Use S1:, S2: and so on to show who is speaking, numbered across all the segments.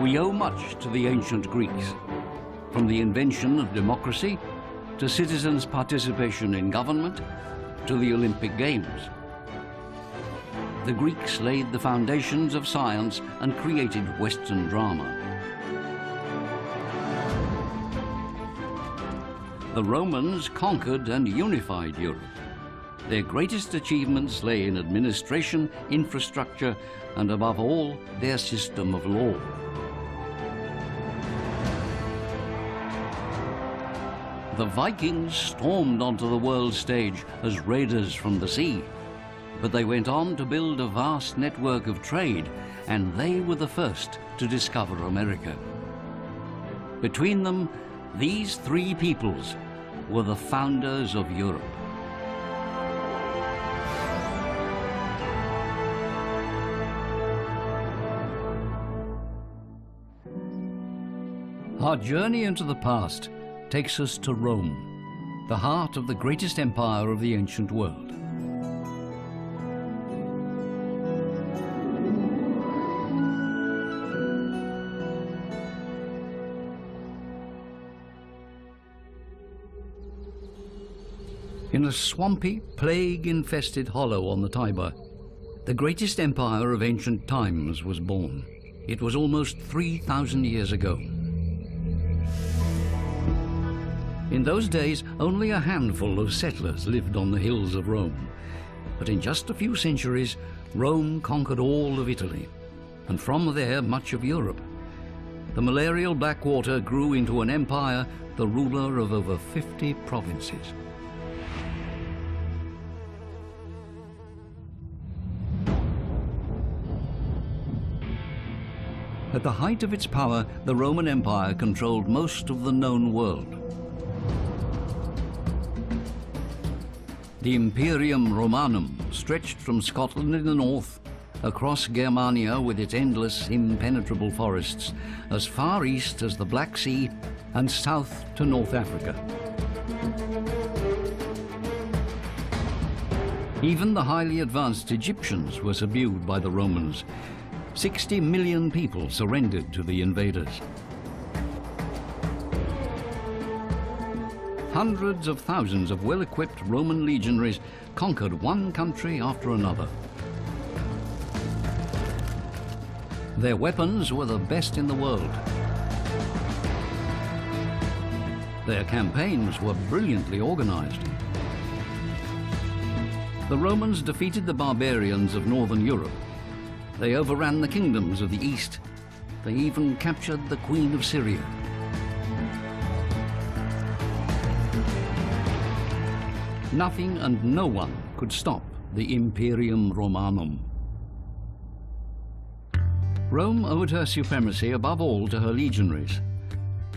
S1: We owe much to the ancient Greeks, from the invention of democracy, to citizens' participation in government, to the Olympic Games. The Greeks laid the foundations of science and created Western drama. The Romans conquered and unified Europe. Their greatest achievements lay in administration, infrastructure, and above all, their system of law. The Vikings stormed onto the world stage as raiders from the sea, but they went on to build a vast network of trade, and they were the first to discover America. Between them, these three peoples were the founders of Europe. Our journey into the past takes us to Rome, the heart of the greatest empire of the ancient world. In a swampy, plague-infested hollow on the Tiber, the greatest empire of ancient times was born. It was almost 3,000 years ago. In those days, only a handful of settlers lived on the hills of Rome. But in just a few centuries, Rome conquered all of Italy, and from there much of Europe. The malarial Blackwater grew into an empire, the ruler of over 50 provinces. At the height of its power, the Roman Empire controlled most of the known world. The Imperium Romanum stretched from Scotland in the north, across Germania with its endless, impenetrable forests, as far east as the Black Sea and south to North Africa. Even the highly advanced Egyptians were subdued by the Romans. 60 million people surrendered to the invaders. Hundreds of thousands of well-equipped Roman legionaries conquered one country after another. Their weapons were the best in the world. Their campaigns were brilliantly organized. The Romans defeated the barbarians of northern Europe. They overran the kingdoms of the east. They even captured the Queen of Syria. Nothing and no one could stop the Imperium Romanum. Rome owed her supremacy above all to her legionaries.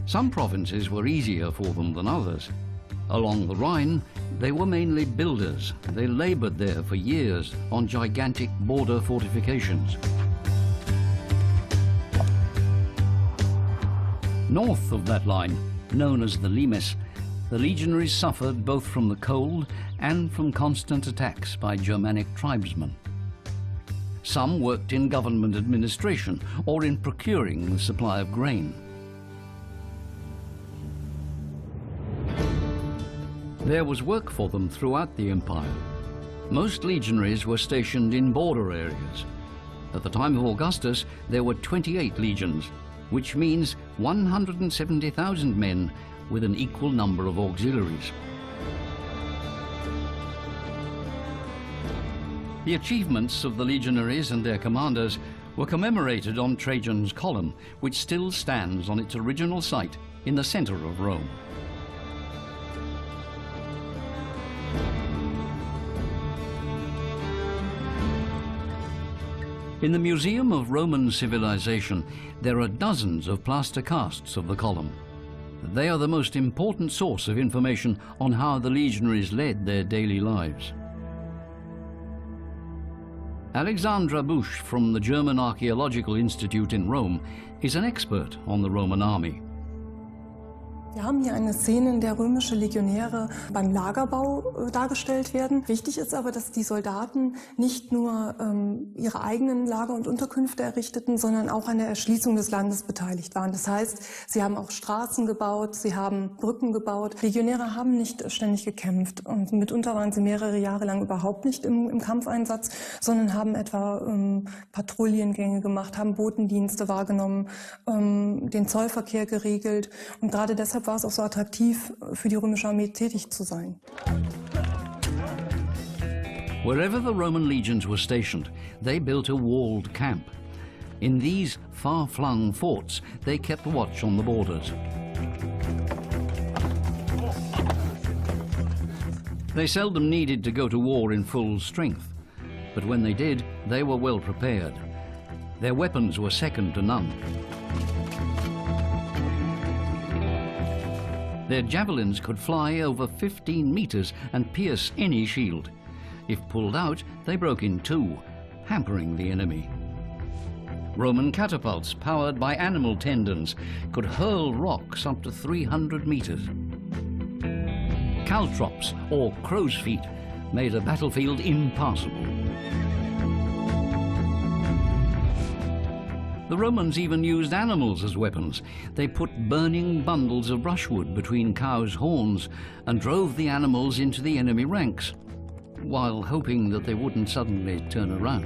S1: Some provinces were easier for them than others. Along the Rhine, they were mainly builders. They labored there for years on gigantic border fortifications. North of that line, known as the Limes, the legionaries suffered both from the cold and from constant attacks by Germanic tribesmen. Some worked in government administration or in procuring the supply of grain. There was work for them throughout the empire. Most legionaries were stationed in border areas. At the time of Augustus, there were 28 legions, which means 170,000 men with an equal number of auxiliaries. The achievements of the legionaries and their commanders were commemorated on Trajan's column, which still stands on its original site in the center of Rome. In the Museum of Roman Civilization, there are dozens of plaster casts of the column. They are the most important source of information on how the legionaries led their daily lives. Alexandra Busch from the German Archaeological Institute in Rome is an expert on the Roman army.
S2: Wir haben hier eine Szene, in der römische Legionäre beim Lagerbau dargestellt werden. Wichtig ist aber, dass die Soldaten nicht nur ihre eigenen Lager und Unterkünfte errichteten, sondern auch an der Erschließung des Landes beteiligt waren. Das heißt, sie haben auch Straßen gebaut, sie haben Brücken gebaut. Legionäre haben nicht ständig gekämpft und mitunter waren sie mehrere Jahre lang überhaupt nicht im Kampfeinsatz, sondern haben etwa Patrouillengänge gemacht, haben Botendienste wahrgenommen, den Zollverkehr geregelt und gerade deshalb war es auch so attraktiv, für die römische Armee tätig zu sein.
S1: Wherever the Roman legions were stationed, they built a walled camp. In these far-flung forts, they kept watch on the borders. They seldom needed to go to war in full strength, but when they did, they were well prepared. Their weapons were second to none. Their javelins could fly over 15 meters and pierce any shield. If pulled out, they broke in two, hampering the enemy. Roman catapults, powered by animal tendons, could hurl rocks up to 300 meters. Caltrops, or crow's feet, made a battlefield impassable. The Romans even used animals as weapons. They put burning bundles of brushwood between cows' horns and drove the animals into the enemy ranks, while hoping that they wouldn't suddenly turn around.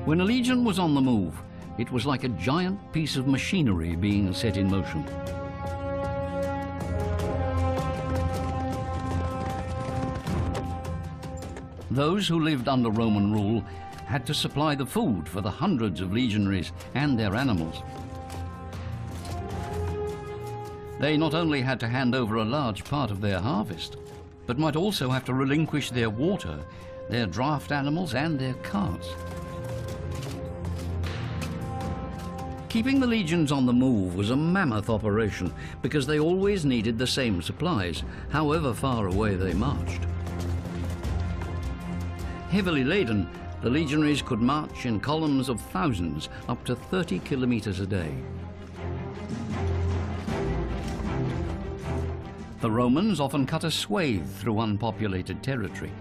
S1: When a legion was on the move, it was like a giant piece of machinery being set in motion. Those who lived under Roman rule had to supply the food for the hundreds of legionaries and their animals. They not only had to hand over a large part of their harvest, but might also have to relinquish their water, their draft animals and their carts. Keeping the legions on the move was a mammoth operation because they always needed the same supplies, however far away they marched. Heavily laden, the legionaries could march in columns of thousands up to 30 kilometers a day. The Romans often cut a swathe through unpopulated territory.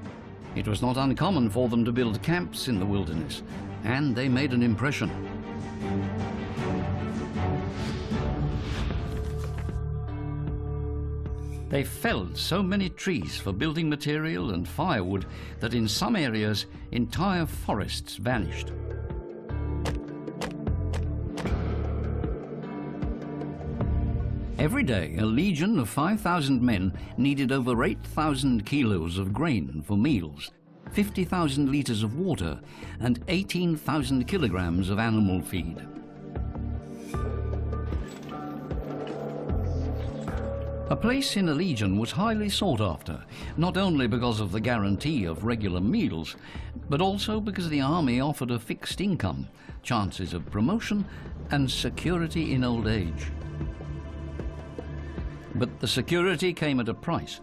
S1: It was not uncommon for them to build camps in the wilderness, and they made an impression. They felled so many trees for building material and firewood that in some areas entire forests vanished. Every day, a legion of 5,000 men needed over 8,000 kilos of grain for meals, 50,000 liters of water, and 18,000 kilograms of animal feed. A place in a legion was highly sought after, not only because of the guarantee of regular meals, but also because the army offered a fixed income, chances of promotion, and security in old age. But the security came at a price.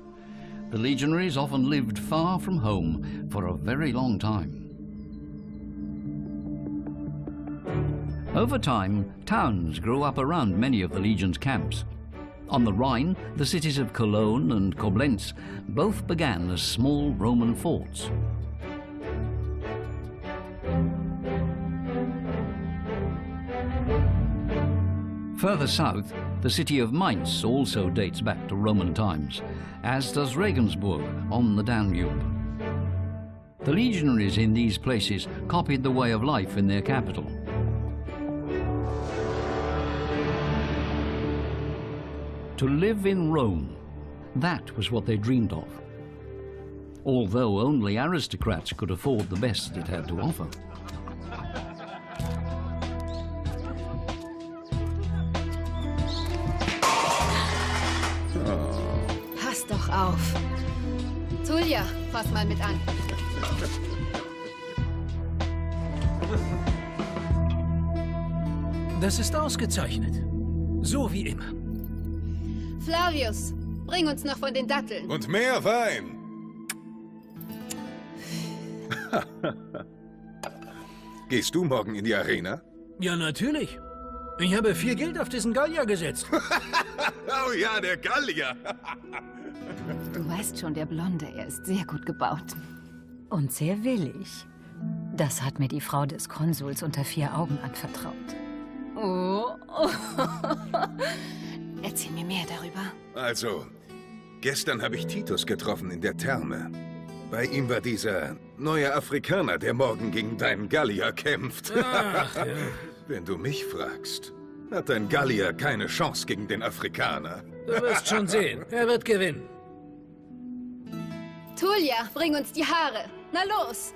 S1: The legionaries often lived far from home for a very long time. Over time, towns grew up around many of the legion's camps. On the Rhine, the cities of Cologne and Koblenz both began as small Roman forts. Further south, the city of Mainz also dates back to Roman times, as does Regensburg on the Danube. The legionaries in these places copied the way of life in their capital. To live in Rome, that was what they dreamed of, although only aristocrats could afford the best it had to offer.
S3: Pass doch auf. Julia, fass mal mit an.
S4: Das ist ausgezeichnet. So wie immer.
S3: Flavius, bring uns noch von den Datteln.
S5: Und mehr Wein. Gehst du morgen in die Arena?
S4: Ja, natürlich. Ich habe viel Geld auf diesen Gallier gesetzt.
S5: Oh ja, der Gallier.
S3: Du weißt schon, der Blonde, er ist sehr gut gebaut.
S6: Und sehr willig. Das hat mir die Frau des Konsuls unter 4 Augen anvertraut.
S3: Oh. Erzähl mir mehr darüber.
S5: Also, gestern habe ich Titus getroffen in der Therme. Bei ihm war dieser neue Afrikaner, der morgen gegen deinen Gallier kämpft.
S4: Ach, ja.
S5: Wenn du mich fragst, hat dein Gallier keine Chance gegen den Afrikaner.
S4: Du wirst schon sehen. Er wird gewinnen.
S3: Tullia, bring uns die Haare. Na los!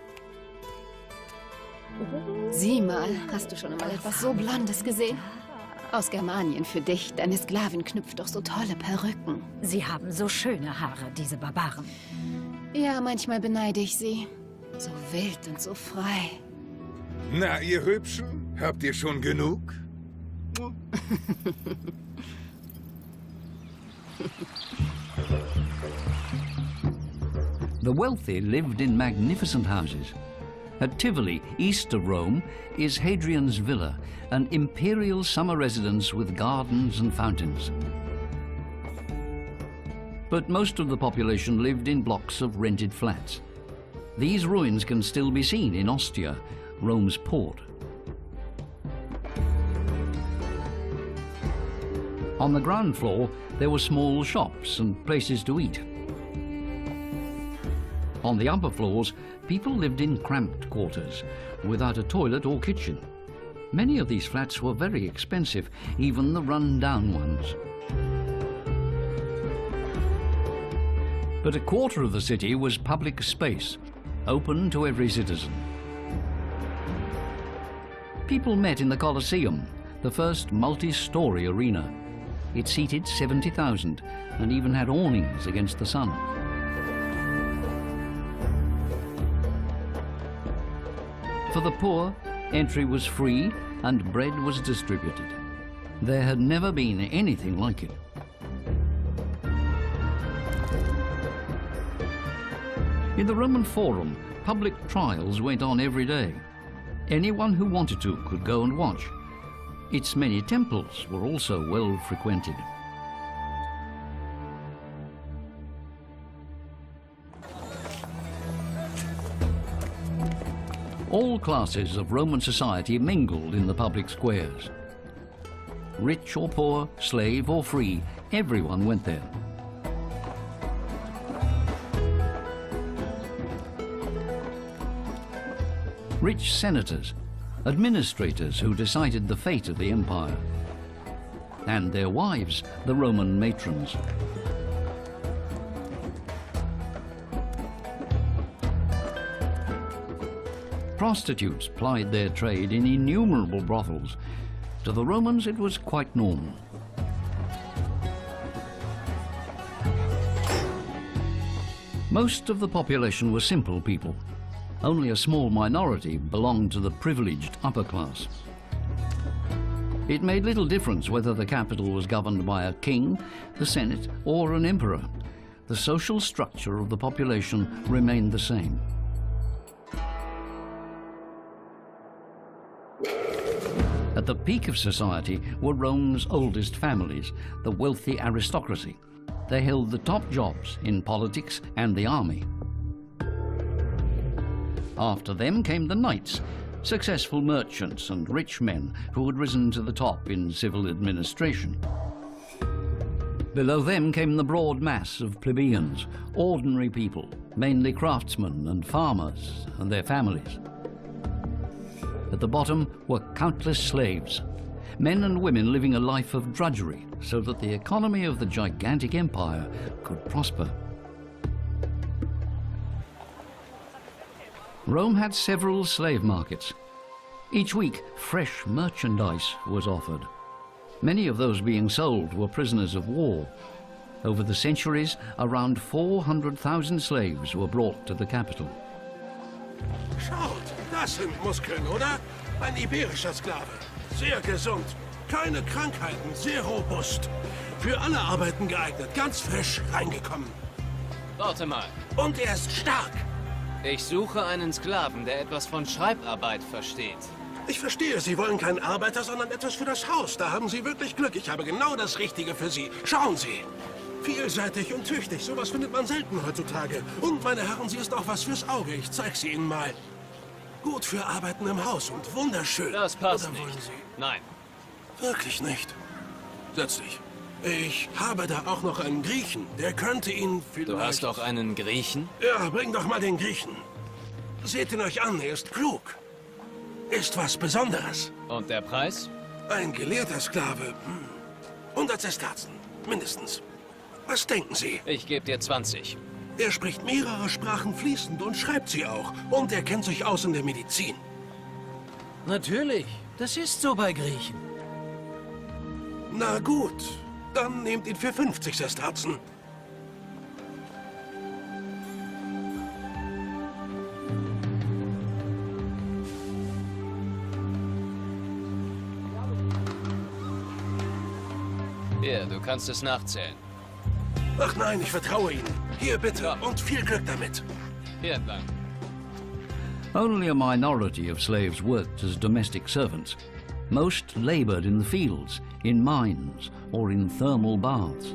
S3: Sieh mal, hast du schon einmal etwas so Blondes gesehen? Aus Germanien für dich. Deine Sklavin knüpft doch so tolle Perücken.
S6: Sie haben so schöne Haare, diese Barbaren.
S3: Ja, manchmal beneide ich sie. So wild und so frei.
S5: Na, ihr Hübschen, habt ihr schon genug?
S1: The wealthy lived in magnificent houses. At Tivoli, east of Rome, is Hadrian's Villa, an imperial summer residence with gardens and fountains. But most of the population lived in blocks of rented flats. These ruins can still be seen in Ostia, Rome's port. On the ground floor, there were small shops and places to eat. On the upper floors, people lived in cramped quarters, without a toilet or kitchen. Many of these flats were very expensive, even the run-down ones. But a quarter of the city was public space, open to every citizen. People met in the Colosseum, the first multi-story arena. It seated 70,000 and even had awnings against the sun. For the poor, entry was free and bread was distributed. There had never been anything like it. In the Roman Forum, public trials went on every day. Anyone who wanted to could go and watch. Its many temples were also well frequented. All classes of Roman society mingled in the public squares. Rich or poor, slave or free, everyone went there. Rich senators, administrators who decided the fate of the empire, and their wives, the Roman matrons. Prostitutes plied their trade in innumerable brothels. To the Romans, it was quite normal. Most of the population were simple people. Only a small minority belonged to the privileged upper class. It made little difference whether the capital was governed by a king, the Senate, or an emperor. The social structure of the population remained the same. At the peak of society were Rome's oldest families, the wealthy aristocracy. They held the top jobs in politics and the army. After them came the knights, successful merchants and rich men who had risen to the top in civil administration. Below them came the broad mass of plebeians, ordinary people, mainly craftsmen and farmers and their families. At the bottom were countless slaves, men and women living a life of drudgery so that the economy of the gigantic empire could prosper. Rome had several slave markets. Each week, fresh merchandise was offered. Many of those being sold were prisoners of war. Over the centuries, around 400,000 slaves were brought to the capital.
S7: Schaut, das sind Muskeln, oder? Ein iberischer Sklave. Sehr gesund. Keine Krankheiten, sehr robust. Für alle Arbeiten geeignet, ganz frisch reingekommen.
S8: Warte mal.
S7: Und er ist stark.
S8: Ich suche einen Sklaven, der etwas von Schreibarbeit versteht.
S7: Ich verstehe, Sie wollen keinen Arbeiter, sondern etwas für das Haus. Da haben Sie wirklich Glück. Ich habe genau das Richtige für Sie. Schauen Sie. Vielseitig und tüchtig. Sowas findet man selten heutzutage. Und, meine Herren, sie ist auch was fürs Auge. Ich zeig sie Ihnen mal. Gut für Arbeiten im Haus und wunderschön.
S8: Das passt
S7: Oder wollen
S8: nicht.
S7: Sie?
S8: Nein.
S7: Wirklich nicht. Setz dich. Ich habe da auch noch einen Griechen. Der könnte Ihnen vielleicht...
S8: Du hast doch einen Griechen?
S7: Ja, bring doch mal den Griechen. Seht ihn euch an, er ist klug. Ist was Besonderes.
S8: Und der Preis?
S7: Ein gelehrter Sklave. 100 Sesterzen, mindestens. Was denken Sie?
S8: Ich gebe dir 20.
S7: Er spricht mehrere Sprachen fließend und schreibt sie auch. Und er kennt sich aus in der Medizin.
S4: Natürlich. Das ist so bei Griechen.
S7: Na gut, dann nehmt ihn für 50 Sesterzen.
S8: Hier, du kannst es nachzählen.
S7: Ach nein, ich vertraue Ihnen. Hier bitte und viel Glück damit.
S8: Hier entlang.
S1: Only a minority of slaves worked as domestic servants. Most labored in the fields, in mines, or in thermal baths.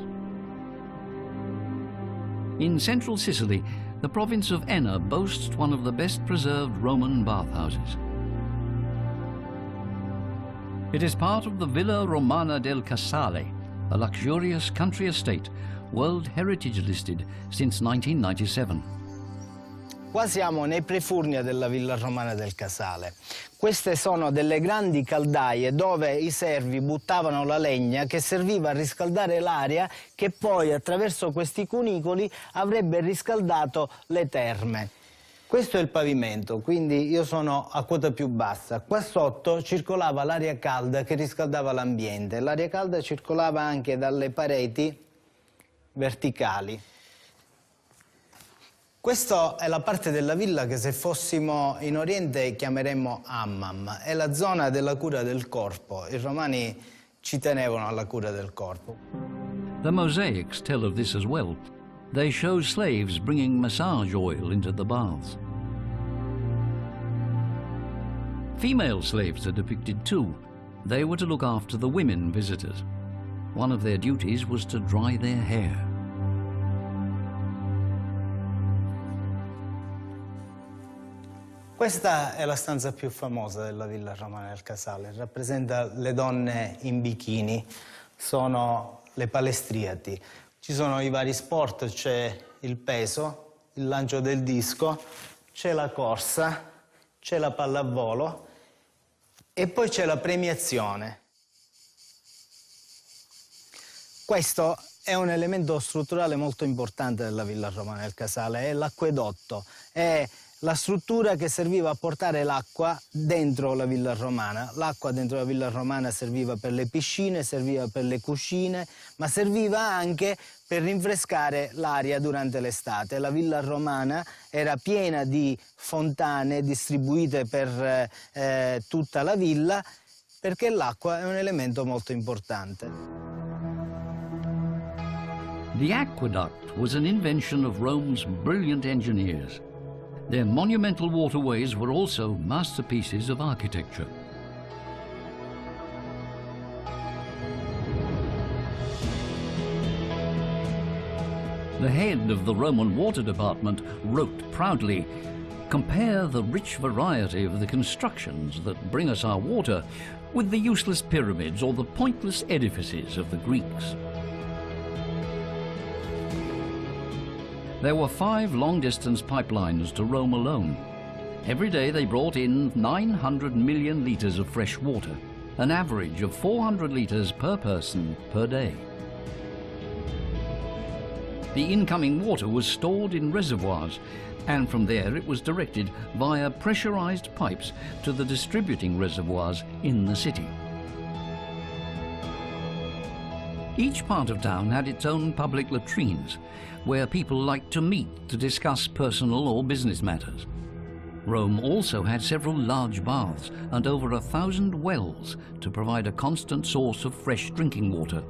S1: In central Sicily, the province of Enna boasts one of the best preserved Roman bathhouses. It is part of the Villa Romana del Casale, a luxurious country estate, World Heritage listed since 1997.
S9: Qua siamo nei prefurnia della Villa Romana del Casale. Queste sono delle grandi caldaie dove i servi buttavano la legna che serviva a riscaldare l'aria che poi attraverso questi cunicoli avrebbe riscaldato le terme. Questo è il pavimento, quindi io sono a quota più bassa. Qua sotto circolava l'aria calda che riscaldava l'ambiente. L'aria calda circolava anche dalle pareti verticali. Questa è la parte della villa che se fossimo in Oriente chiameremmo hammam. È la zona della cura del corpo. I romani ci tenevano alla cura del corpo.
S1: The mosaics tell of this as well. They show slaves bringing massage oil into the baths. Female slaves are depicted too. They were to look after the women visitors. One of their duties was to dry their hair.
S9: Questa è la stanza più famosa della Villa Romana del Casale. Rappresenta le donne in bikini. Sono le palestriati. Ci sono i vari sport, c'è il peso, il lancio del disco, c'è la corsa, c'è la pallavolo e poi c'è la premiazione. Questo è un elemento strutturale molto importante della Villa Romana del Casale, è l'acquedotto, è la struttura che serviva a portare l'acqua dentro la Villa Romana. L'acqua dentro la Villa Romana serviva per le piscine, serviva per le cucine, ma serviva anche per rinfrescare l'aria durante l'estate. La Villa Romana era piena di fontane distribuite per tutta la villa, perché l'acqua è un elemento molto importante.
S1: The aqueduct was an invention of Rome's brilliant engineers. Their monumental waterways were also masterpieces of architecture. The head of the Roman water department wrote proudly, "Compare the rich variety of the constructions that bring us our water with the useless pyramids or the pointless edifices of the Greeks." There were 5 long-distance pipelines to Rome alone. Every day they brought in 900 million litres of fresh water, an average of 400 litres per person per day. The incoming water was stored in reservoirs, and from there it was directed via pressurized pipes to the distributing reservoirs in the city. Each part of town had its own public latrines, where people liked to meet to discuss personal or business matters. Rome also had several large baths and over 1,000 wells to provide a constant source of fresh drinking water.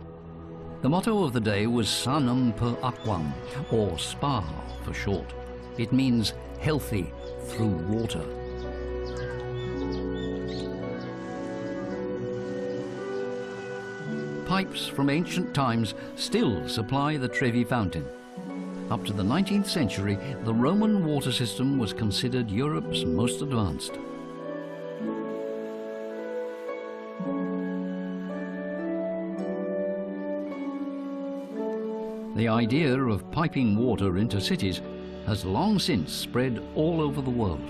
S1: The motto of the day was Sanum per aquam, or spa for short. It means healthy through water. Pipes from ancient times still supply the Trevi fountain. Up to the 19th century, the Roman water system was considered Europe's most advanced. The idea of piping water into cities has long since spread all over the world.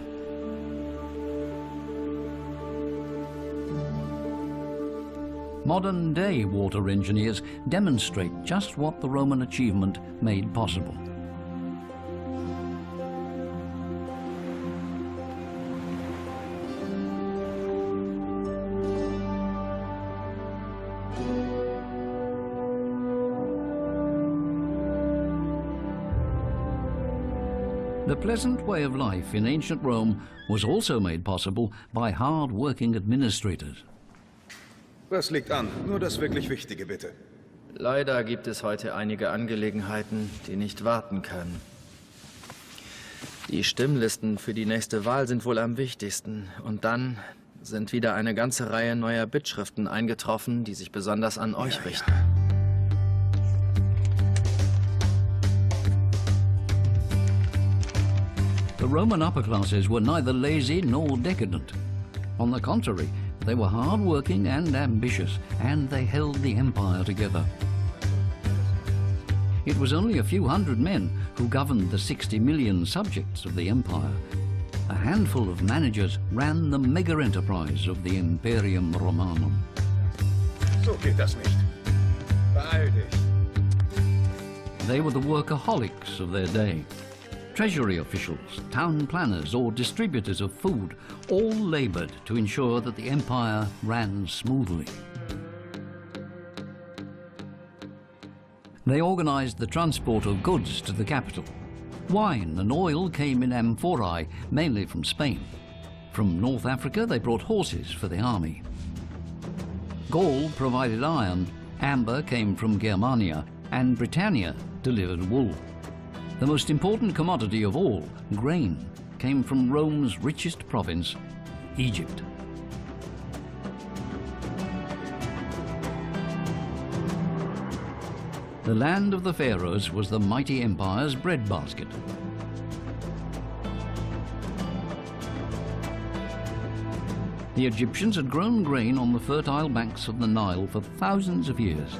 S1: Modern-day water engineers demonstrate just what the Roman achievement made possible. The pleasant way of life in ancient Rome was also made possible by hard-working administrators.
S5: Was liegt an? Nur das wirklich Wichtige, bitte.
S10: Leider gibt es heute einige Angelegenheiten, die nicht warten können. Die Stimmlisten für die nächste Wahl sind wohl am wichtigsten. Und dann sind wieder eine ganze Reihe neuer Bittschriften eingetroffen, die sich besonders an euch richten.
S1: The Roman upper classes were neither lazy nor decadent. On the contrary, they were hard-working and ambitious, and they held the empire together. It was only a few hundred men who governed the 60 million subjects of the empire. A handful of managers ran the mega-enterprise of the Imperium Romanum.
S5: So geht das nicht. Beeil dich.
S1: They were the workaholics of their day. Treasury officials, town planners, or distributors of food all labored to ensure that the empire ran smoothly. They organized the transport of goods to the capital. Wine and oil came in amphorae, mainly from Spain. From North Africa, they brought horses for the army. Gaul provided iron, amber came from Germania, and Britannia delivered wool. The most important commodity of all, grain, came from Rome's richest province, Egypt. The land of the pharaohs was the mighty empire's breadbasket. The Egyptians had grown grain on the fertile banks of the Nile for thousands of years.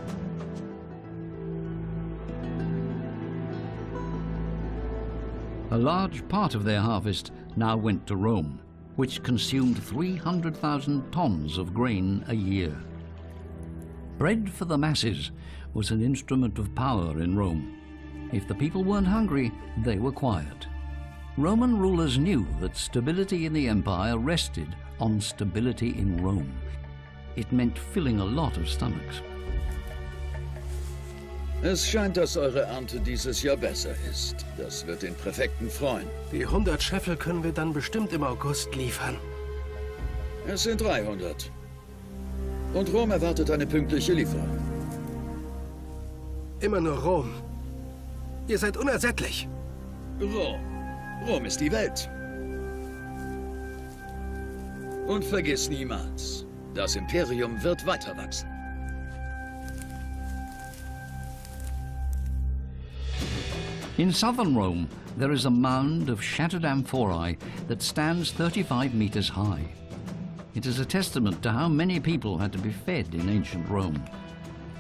S1: A large part of their harvest now went to Rome, which consumed 300,000 tons of grain a year. Bread for the masses was an instrument of power in Rome. If the people weren't hungry, they were quiet. Roman rulers knew that stability in the empire rested on stability in Rome. It meant filling a lot of stomachs.
S11: Es scheint, dass eure Ernte dieses Jahr besser ist. Das wird den Präfekten freuen.
S7: Die 100 Scheffel können wir dann bestimmt im August liefern.
S11: Es sind 300. Und Rom erwartet eine pünktliche Lieferung.
S7: Immer nur Rom. Ihr seid unersättlich.
S11: Rom. Rom ist die Welt. Und vergiss niemals, das Imperium wird weiter wachsen.
S1: In southern Rome, there is a mound of shattered amphorae that stands 35 meters high. It is a testament to how many people had to be fed in ancient Rome.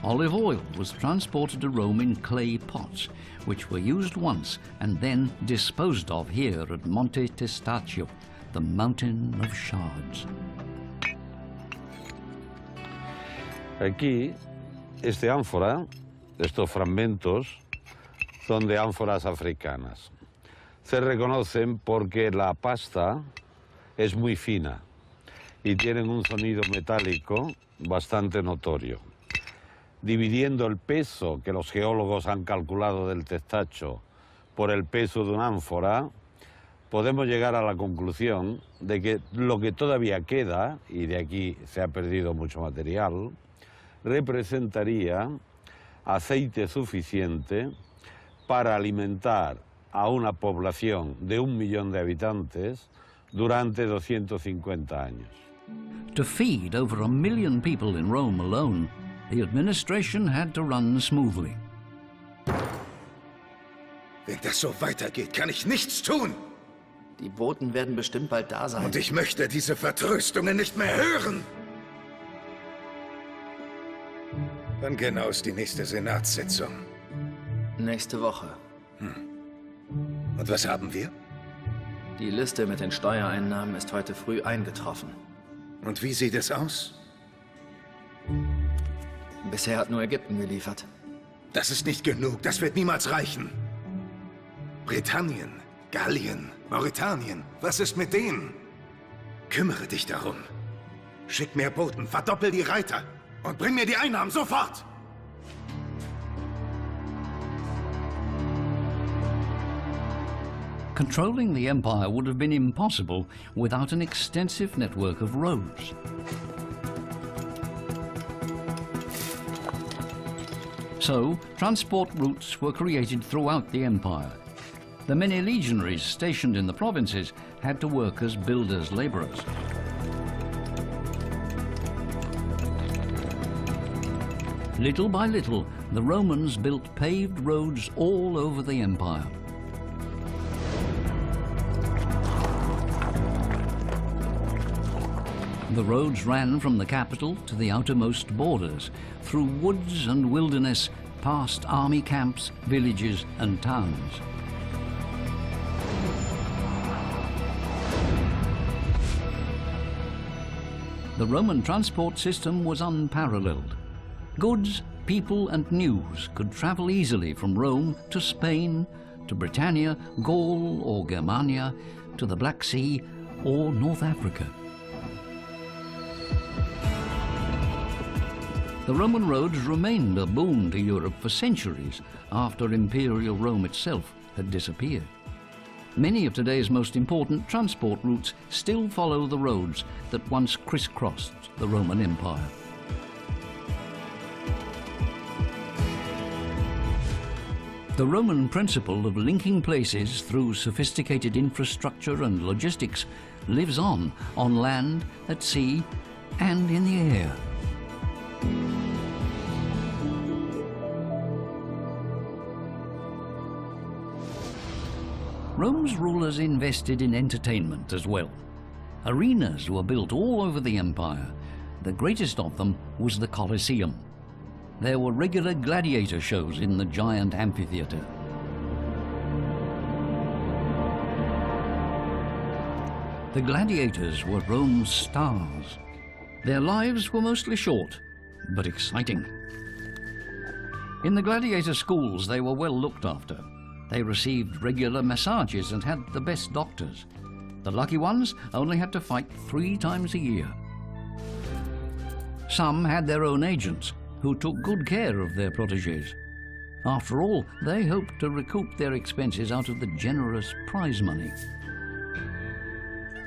S1: Olive oil was transported to Rome in clay pots, which were used once and then disposed of here at Monte Testaccio, the mountain of shards.
S12: Aquí, esta ánfora, estos fragmentos, son de ánforas africanas. Se reconocen porque la pasta es muy fina y tienen un sonido metálico bastante notorio. Dividiendo el peso que los geólogos han calculado del testacho por el peso de una ánfora, podemos llegar a la conclusión de que lo que todavía queda, y de aquí se ha perdido mucho material, representaría aceite suficiente para alimentar a una población de 1 millón de habitantes durante 250 años.
S1: To feed over 1 million people in Rome alone, the administration had to run smoothly.
S5: Wenn das so weitergeht, kann ich nichts tun.
S10: Die Boten werden bestimmt bald da sein.
S5: Und ich möchte diese Vertröstungen nicht mehr hören. Wann genau ist die nächste Senatssitzung?
S10: Nächste Woche.
S5: Und was haben wir?
S10: Die Liste mit den Steuereinnahmen ist heute früh eingetroffen.
S5: Und wie sieht es aus?
S10: Bisher hat nur Ägypten geliefert.
S5: Das ist nicht genug. Das wird niemals reichen. Britannien, Gallien, Mauretanien. Was ist mit denen? Kümmere dich darum. Schick mehr Boten, verdoppel die Reiter und bring mir die Einnahmen sofort!
S1: Controlling the empire would have been impossible without an extensive network of roads. So, transport routes were created throughout the empire. The many legionaries stationed in the provinces had to work as builders' laborers. Little by little, the Romans built paved roads all over the empire. The roads ran from the capital to the outermost borders, through woods and wilderness, past army camps, villages and towns. The Roman transport system was unparalleled. Goods, people and news could travel easily from Rome to Spain, to Britannia, Gaul or Germania, to the Black Sea or North Africa. The Roman roads remained a boon to Europe for centuries after Imperial Rome itself had disappeared. Many of today's most important transport routes still follow the roads that once crisscrossed the Roman Empire. The Roman principle of linking places through sophisticated infrastructure and logistics lives on land, at sea, and in the air. Rome's rulers invested in entertainment as well. Arenas were built all over the empire. The greatest of them was the Colosseum. There were regular gladiator shows in the giant amphitheater. The gladiators were Rome's stars. Their lives were mostly short, but exciting. In the gladiator schools, they were well looked after. They received regular massages and had the best doctors. The lucky ones only had to fight 3 times a year. Some had their own agents, who took good care of their protégés. After all, they hoped to recoup their expenses out of the generous prize money.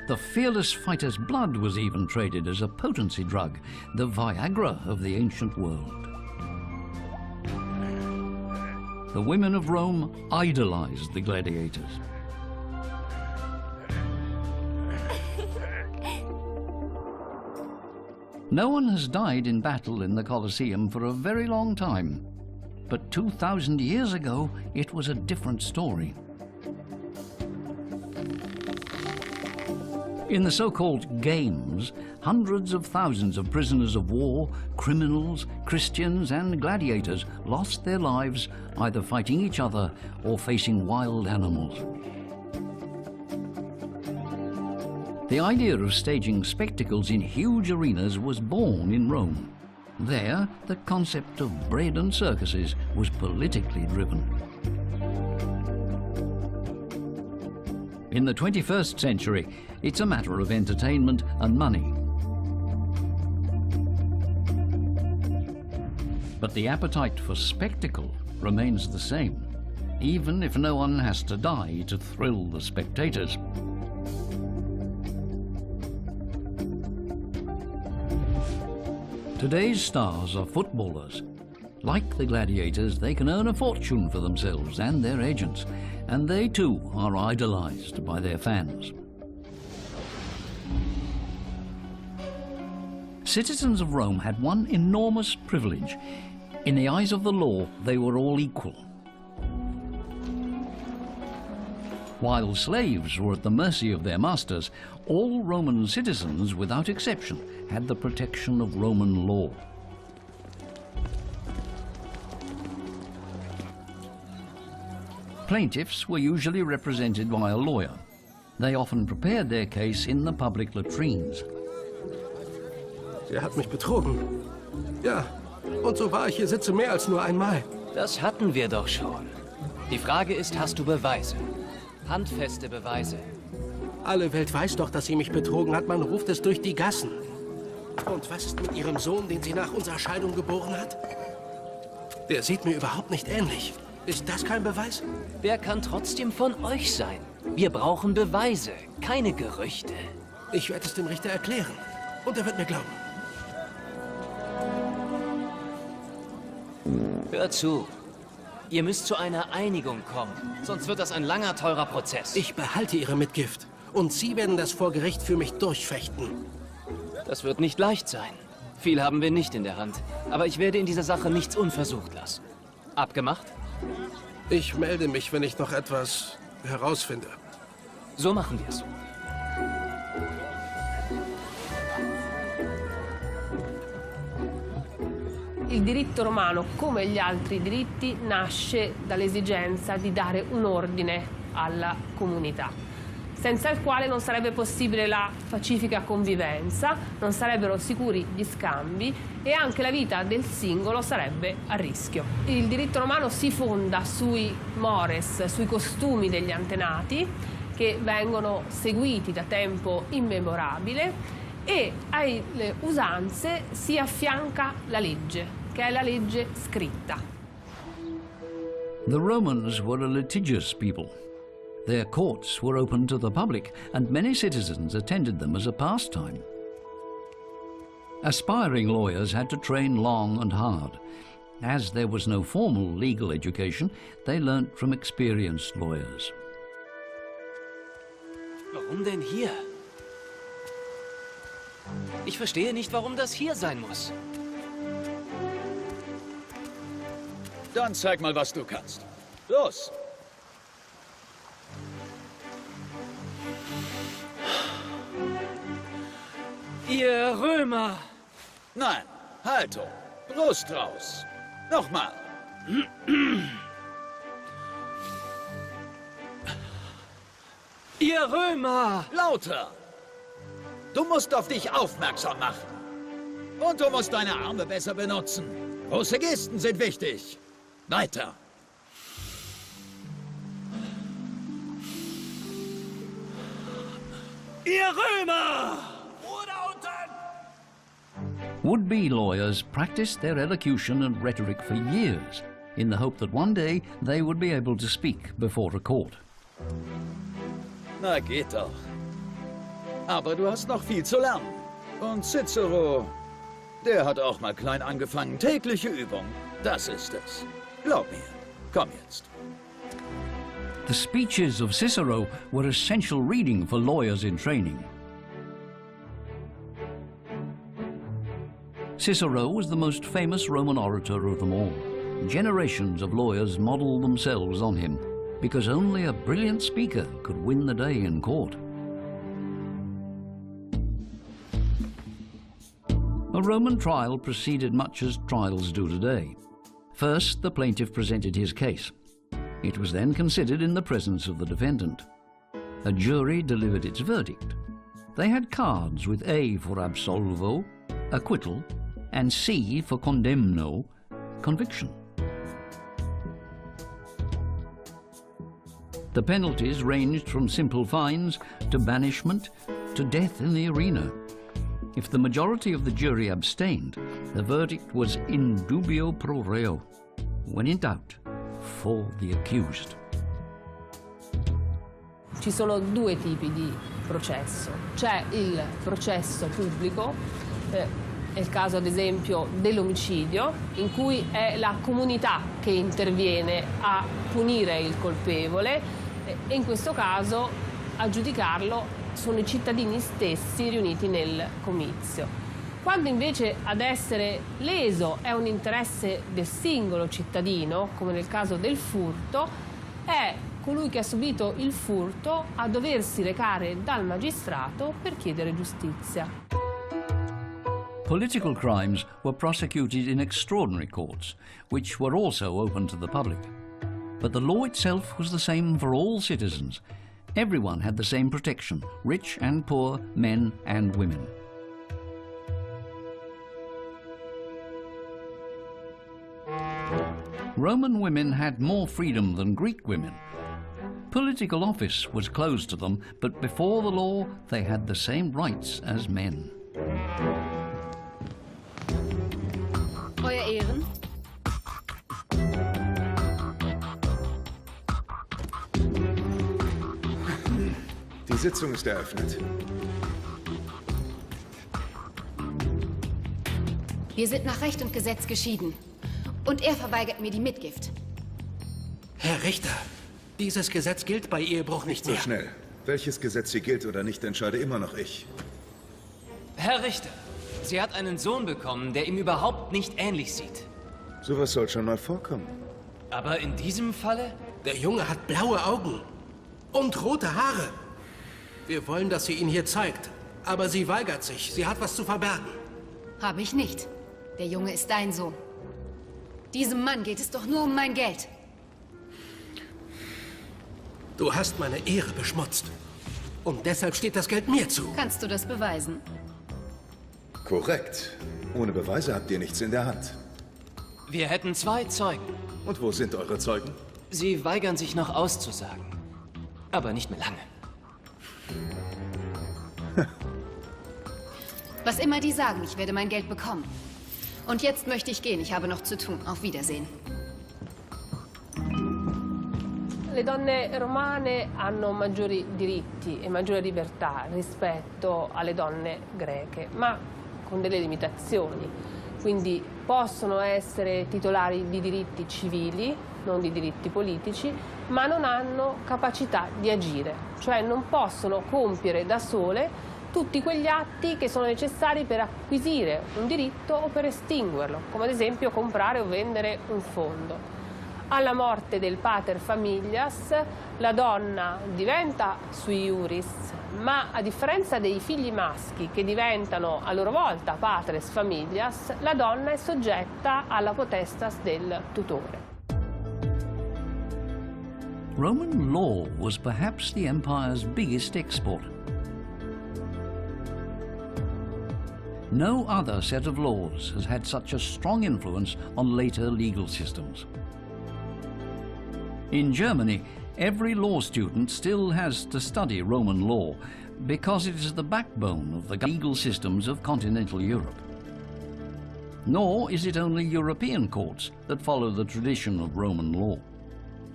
S1: The fearless fighter's blood was even traded as a potency drug, the Viagra of the ancient world. The women of Rome idolized the gladiators. No one has died in battle in the Colosseum for a very long time, but 2,000 years ago it was a different story. In the so-called Games, hundreds of thousands of prisoners of war, criminals, Christians and gladiators lost their lives either fighting each other or facing wild animals. The idea of staging spectacles in huge arenas was born in Rome. There, the concept of bread and circuses was politically driven. In the 21st century, it's a matter of entertainment and money. But the appetite for spectacle remains the same, even if no one has to die to thrill the spectators. Today's stars are footballers. Like the gladiators, they can earn a fortune for themselves and their agents, and they too are idolized by their fans. Citizens of Rome had one enormous privilege. In the eyes of the law, they were all equal. While slaves were at the mercy of their masters, all Roman citizens, without exception, had the protection of Roman law. Plaintiffs were usually represented by a lawyer. They often prepared their case in the public latrines.
S7: Er hat mich betrogen. Ja, und so wahr ich hier sitze, mehr als nur einmal.
S8: Das hatten wir doch schon. Die Frage ist, hast du Beweise? Handfeste Beweise.
S7: Alle Welt weiß doch, dass sie mich betrogen hat. Man ruft es durch die Gassen. Und was ist mit ihrem Sohn, den sie nach unserer Scheidung geboren hat? Der sieht mir überhaupt nicht ähnlich. Ist das kein Beweis?
S8: Wer kann trotzdem von euch sein? Wir brauchen Beweise, keine Gerüchte.
S7: Ich werde es dem Richter erklären. Und er wird mir glauben.
S8: Hör zu. Ihr müsst zu einer Einigung kommen, sonst wird das ein langer, teurer Prozess.
S7: Ich behalte Ihre Mitgift und Sie werden das vor Gericht für mich durchfechten.
S8: Das wird nicht leicht sein. Viel haben wir nicht in der Hand, aber ich werde in dieser Sache nichts unversucht lassen. Abgemacht?
S7: Ich melde mich, wenn ich noch etwas herausfinde.
S8: So machen wir es.
S13: Il diritto romano, come gli altri diritti, nasce dall'esigenza di dare un ordine alla comunità, senza il quale non sarebbe possibile la pacifica convivenza, non sarebbero sicuri gli scambi e anche la vita del singolo sarebbe a rischio. Il diritto romano si fonda sui mores, sui costumi degli antenati, che vengono seguiti da tempo immemorabile, e alle usanze si affianca la legge, che è la legge scritta.
S1: The Romans were a litigious people. Their courts were open to the public, and many citizens attended them as a pastime. Aspiring lawyers had to train long and hard. As there was no formal legal education, they learnt from experienced lawyers.
S8: Warum denn hier? Ich verstehe nicht, warum das hier sein muss.
S11: Dann zeig mal, was du kannst. Los!
S8: Ihr Römer!
S11: Nein, Haltung. Brust raus. Nochmal.
S8: Ihr Römer!
S11: Lauter! Du musst auf dich aufmerksam machen. Und du musst deine Arme besser benutzen. Große Gesten sind wichtig. Weiter.
S8: Ihr Römer!
S1: Would-be lawyers practiced their elocution and rhetoric for years in the hope that one day they would be able to speak before a court.
S11: Na, geht doch. Aber du hast noch viel zu lernen. Und Cicero, der hat auch mal klein angefangen. Tägliche Übung, das ist es. Glaub mir. Komm jetzt.
S1: The speeches of Cicero were essential reading for lawyers in training. Cicero was the most famous Roman orator of them all. Generations of lawyers modeled themselves on him, because only a brilliant speaker could win the day in court. A Roman trial proceeded much as trials do today. First, the plaintiff presented his case. It was then considered in the presence of the defendant. A jury delivered its verdict. They had cards with A for absolvo, acquittal, and C for condemno, conviction. The penalties ranged from simple fines to banishment to death in the arena. If the majority of the jury abstained, the verdict was in dubio pro reo. When in doubt, for the accused.
S13: Ci sono due tipi di processo. C'è il processo pubblico È il caso ad esempio dell'omicidio, in cui è la comunità che interviene a punire il colpevole e in questo caso a giudicarlo sono i cittadini stessi riuniti nel comizio. Quando invece ad essere leso è un interesse del singolo cittadino, come nel caso del furto, è colui che ha subito il furto a doversi recare dal magistrato per chiedere giustizia.
S1: Political crimes were prosecuted in extraordinary courts, which were also open to the public. But the law itself was the same for all citizens. Everyone had the same protection, rich and poor, men and women. Roman women had more freedom than Greek women. Political office was closed to them, but before the law, they had the same rights as men.
S3: Euer Ehren?
S5: Die Sitzung ist eröffnet.
S3: Wir sind nach Recht und Gesetz geschieden. Und er verweigert mir die Mitgift.
S7: Herr Richter, dieses Gesetz gilt bei Ehebruch nicht
S5: So
S7: mehr.
S5: schnell. Welches Gesetz hier gilt oder nicht, entscheide immer noch ich.
S8: Herr Richter, sie hat einen Sohn bekommen, der ihm überhaupt nicht ähnlich sieht.
S5: Sowas soll schon mal vorkommen.
S8: Aber in diesem Falle?
S7: Der Junge hat blaue Augen und rote Haare. Wir wollen, dass sie ihn hier zeigt. Aber sie weigert sich. Sie hat was zu verbergen.
S3: Habe ich nicht. Der Junge ist dein Sohn. Diesem Mann geht es doch nur um mein Geld.
S7: Du hast meine Ehre beschmutzt. Und deshalb steht das Geld mir zu.
S3: Kannst du das beweisen?
S5: Korrekt. Ohne Beweise habt ihr nichts in der Hand.
S8: Wir hätten 2 Zeugen.
S5: Und wo sind eure Zeugen?
S8: Sie weigern sich noch auszusagen. Aber nicht mehr lange.
S3: Was immer die sagen, ich werde mein Geld bekommen. Und jetzt möchte ich gehen, ich habe noch zu tun. Auf Wiedersehen.
S13: Le donne romane hanno maggiori diritti e maggiore libertà rispetto alle donne greche, ma con delle limitazioni. Quindi possono essere titolari di diritti civili, non di diritti politici, ma non hanno capacità di agire, cioè non possono compiere da sole tutti quegli atti che sono necessari per acquisire un diritto o per estinguerlo, come ad esempio comprare o vendere un fondo. Alla morte del pater familias, la donna diventa sui iuris, ma a differenza dei figli maschi che diventano a loro volta patres familias, la donna è soggetta alla potestas del tutore.
S1: Roman law was perhaps the empire's biggest export. No other set of laws has had such a strong influence on later legal systems. In Germany, every law student still has to study Roman law because it is the backbone of the legal systems of continental Europe. Nor is it only European courts that follow the tradition of Roman law.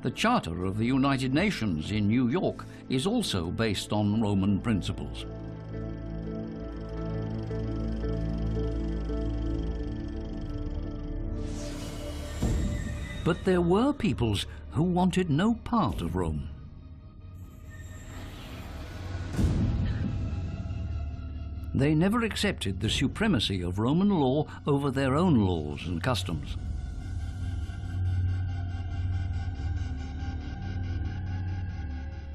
S1: The Charter of the United Nations in New York is also based on Roman principles. But there were peoples who wanted no part of Rome. They never accepted the supremacy of Roman law over their own laws and customs.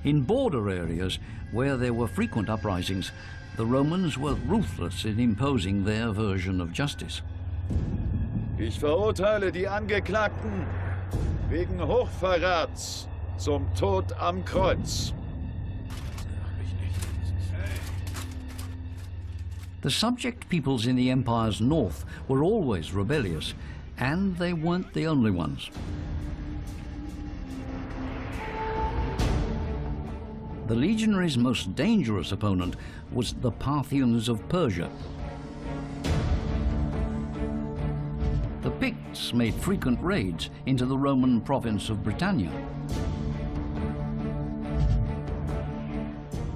S1: In border areas where there were frequent uprisings, the Romans were ruthless in imposing their version of justice.
S11: Ich verurteile die Angeklagten wegen Hochverrats zum Tod am Kreuz.
S1: The subject peoples in the empire's north were always rebellious, and they weren't the only ones. The legionaries' most dangerous opponent was the Parthians of Persia. The Picts made frequent raids into the Roman province of Britannia.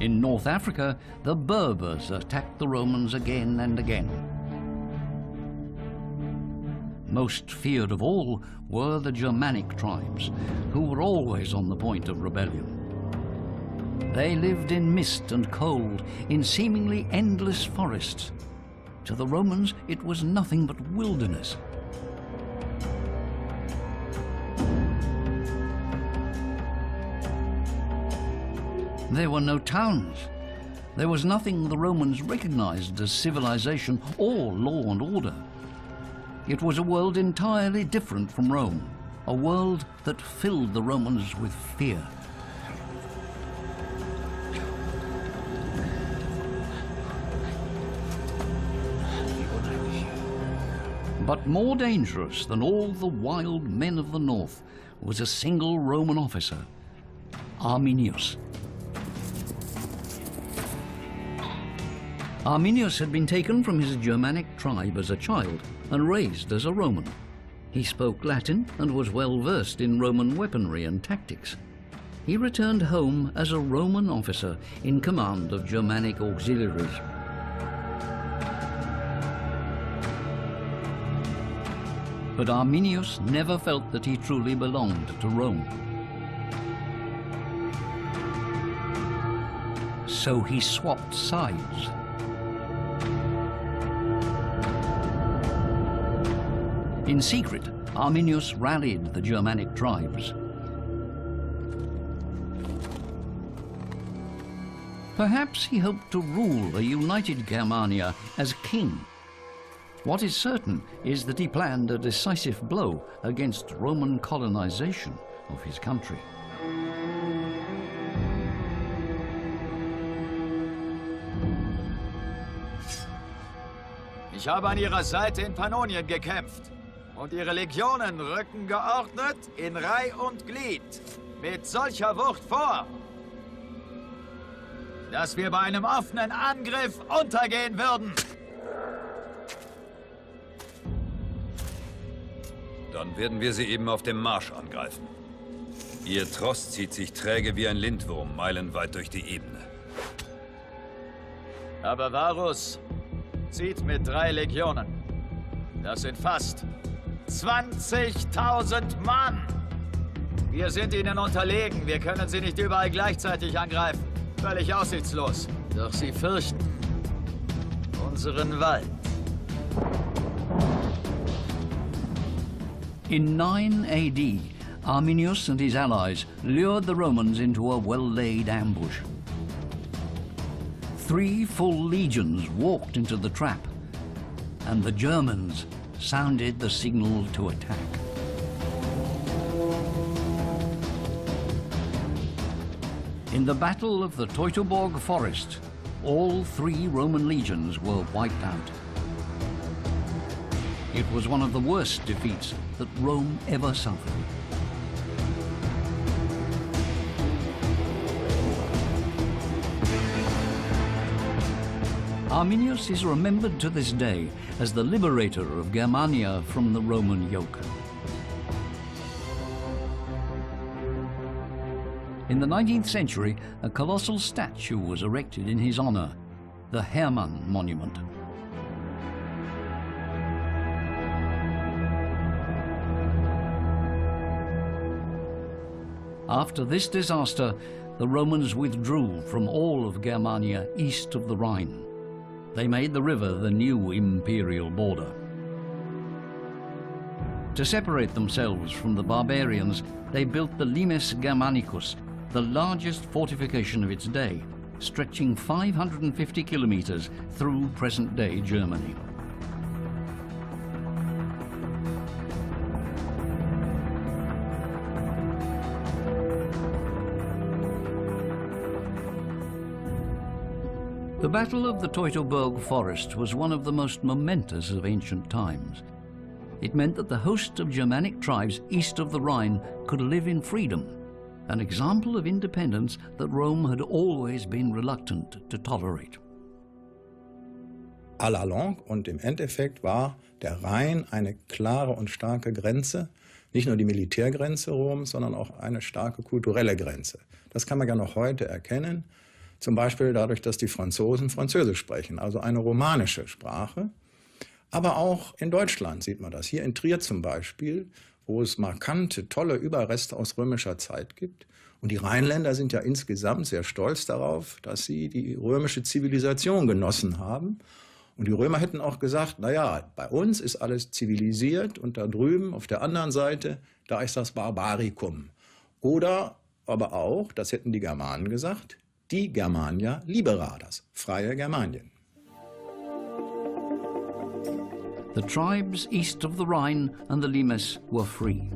S1: In North Africa, the Berbers attacked the Romans again and again. Most feared of all were the Germanic tribes, who were always on the point of rebellion. They lived in mist and cold, in seemingly endless forests. To the Romans, it was nothing but wilderness. There were no towns. There was nothing the Romans recognized as civilization or law and order. It was a world entirely different from Rome, a world that filled the Romans with fear. But more dangerous than all the wild men of the north was a single Roman officer, Arminius. Arminius had been taken from his Germanic tribe as a child and raised as a Roman. He spoke Latin and was well versed in Roman weaponry and tactics. He returned home as a Roman officer in command of Germanic auxiliaries. But Arminius never felt that he truly belonged to Rome. So he swapped sides. In secret, Arminius rallied the Germanic tribes. Perhaps he hoped to rule a united Germania as king. What is certain is that he planned a decisive blow against Roman colonization of his country.
S11: Ich habe an ihrer Seite in Pannonien gekämpft. Und ihre Legionen rücken geordnet in Reih und Glied mit solcher Wucht vor, dass wir bei einem offenen Angriff untergehen würden.
S14: Dann werden wir sie eben auf dem Marsch angreifen. Ihr Tross zieht sich träge wie ein Lindwurm meilenweit durch die Ebene.
S11: Aber Varus zieht mit 3 Legionen. Das sind fast 20.000 Mann. Wir sind ihnen unterlegen. Wir können sie nicht überall gleichzeitig angreifen. Völlig aussichtslos. Doch sie fürchten unseren Wald.
S1: In 9 AD, Arminius and his allies lured the Romans into a well-laid ambush. 3 full legions walked into the trap, and the Germans sounded the signal to attack. In the Battle of the Teutoburg Forest, all 3 Roman legions were wiped out. It was one of the worst defeats that Rome ever suffered. Arminius is remembered to this day as the liberator of Germania from the Roman yoke. In the 19th century, a colossal statue was erected in his honor, the Hermann Monument. After this disaster, the Romans withdrew from all of Germania east of the Rhine. They made the river the new imperial border. To separate themselves from the barbarians, they built the Limes Germanicus, the largest fortification of its day, stretching 550 kilometers through present-day Germany. The Battle of the Teutoburg Forest was one of the most momentous of ancient times. It meant that the host of Germanic tribes east of the Rhine could live in freedom, an example of independence that Rome had always been reluctant to tolerate.
S15: À la longue und im Endeffekt war der Rhein eine klare und starke Grenze, nicht nur die Militärgrenze Roms, sondern auch eine starke kulturelle Grenze. Das kann man ja noch heute erkennen. Zum Beispiel dadurch, dass die Franzosen Französisch sprechen, also eine romanische Sprache. Aber auch in Deutschland sieht man das. Hier in Trier zum Beispiel, wo es markante, tolle Überreste aus römischer Zeit gibt. Und die Rheinländer sind ja insgesamt sehr stolz darauf, dass sie die römische Zivilisation genossen haben. Und die Römer hätten auch gesagt, naja, bei uns ist alles zivilisiert und da drüben auf der anderen Seite, da ist das Barbarikum. Oder aber auch, das hätten die Germanen gesagt, die Germania libera, das freie Germanien.
S1: The tribes east of the Rhine and the Limes were free.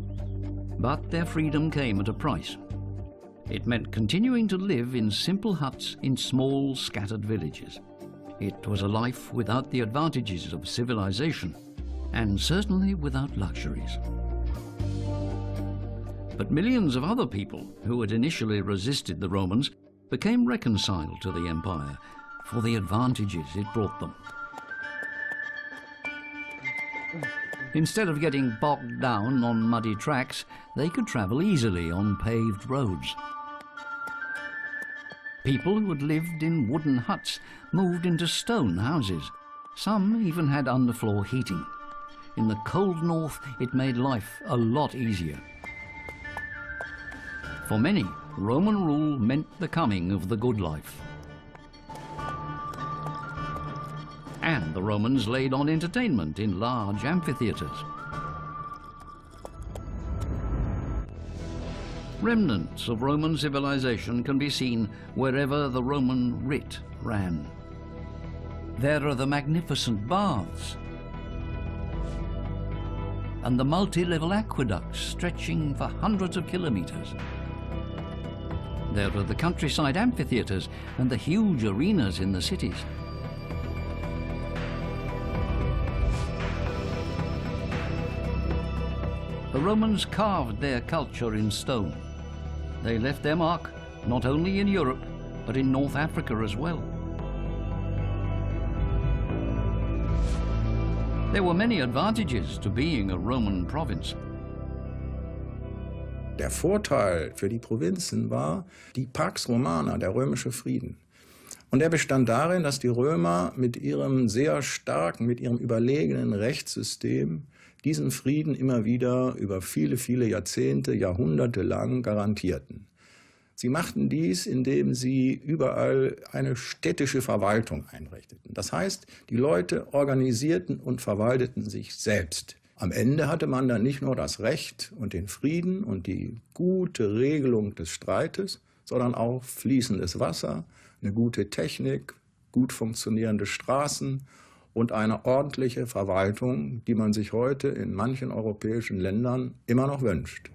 S1: But their freedom came at a price. It meant continuing to live in simple huts in small, scattered villages. It was a life without the advantages of civilization, and certainly without luxuries. But millions of other people who had initially resisted the Romans became reconciled to the empire for the advantages it brought them. Instead of getting bogged down on muddy tracks, they could travel easily on paved roads. People who had lived in wooden huts moved into stone houses. Some even had underfloor heating. In the cold north, it made life a lot easier. For many, Roman rule meant the coming of the good life. And the Romans laid on entertainment in large amphitheatres. Remnants of Roman civilization can be seen wherever the Roman writ ran. There are the magnificent baths and the multi-level aqueducts stretching for hundreds of kilometers. There are the countryside amphitheatres and the huge arenas in the cities. The Romans carved their culture in stone. They left their mark not only in Europe, but in North Africa as well. There were many advantages to being a Roman province.
S15: Der Vorteil für die Provinzen war die Pax Romana, der römische Frieden. Und der bestand darin, dass die Römer mit ihrem sehr starken, mit ihrem überlegenen Rechtssystem diesen Frieden immer wieder über viele, viele Jahrzehnte, Jahrhunderte lang garantierten. Sie machten dies, indem sie überall eine städtische Verwaltung einrichteten. Das heißt, die Leute organisierten und verwalteten sich selbst. Am Ende hatte man dann nicht nur das Recht und den Frieden und die gute Regelung des Streites, sondern auch fließendes Wasser, eine gute Technik, gut funktionierende Straßen und eine ordentliche Verwaltung, die man sich heute in manchen europäischen Ländern immer noch wünscht.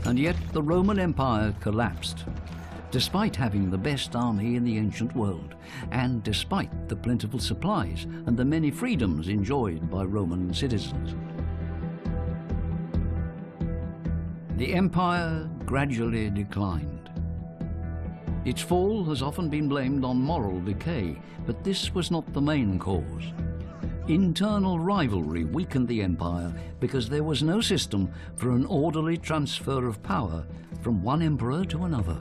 S1: And yet the Roman Empire collapsed, despite having the best army in the ancient world, and despite the plentiful supplies and the many freedoms enjoyed by Roman citizens. The empire gradually declined. Its fall has often been blamed on moral decay, but this was not the main cause. Internal rivalry weakened the empire because there was no system for an orderly transfer of power from one emperor to another.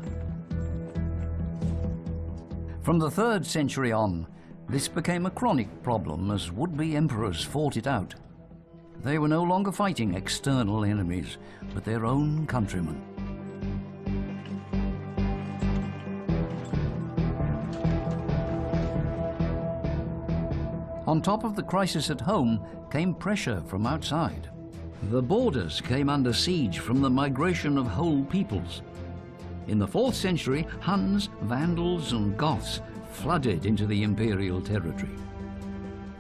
S1: From the 3rd century on, this became a chronic problem as would-be emperors fought it out. They were no longer fighting external enemies, but their own countrymen. On top of the crisis at home came pressure from outside. The borders came under siege from the migration of whole peoples. In the 4th century, Huns, Vandals and Goths flooded into the imperial territory.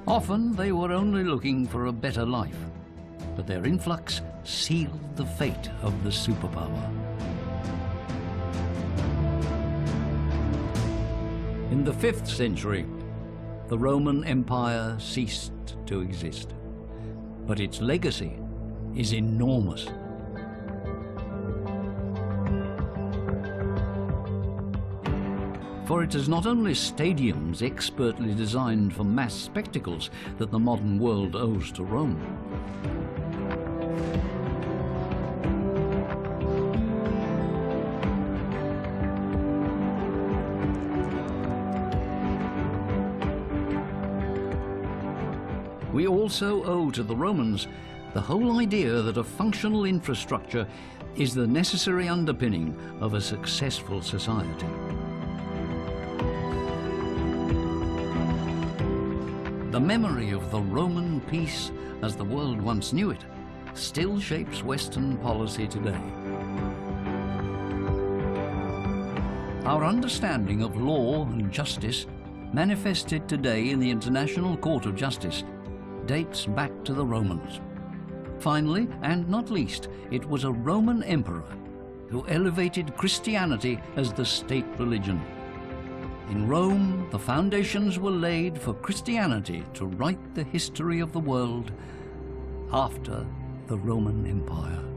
S1: Often they were only looking for a better life, but their influx sealed the fate of the superpower. In the 5th century, the Roman Empire ceased to exist, but its legacy is enormous. For it is not only stadiums expertly designed for mass spectacles that the modern world owes to Rome. also owe to the Romans the whole idea that a functional infrastructure is the necessary underpinning of a successful society. The memory of the Roman peace as the world once knew it still shapes Western policy today. Our understanding of law and justice, manifested today in the International Court of Justice, dates back to the Romans. Finally, and not least, it was a Roman emperor who elevated Christianity as the state religion. In Rome, the foundations were laid for Christianity to write the history of the world after the Roman Empire.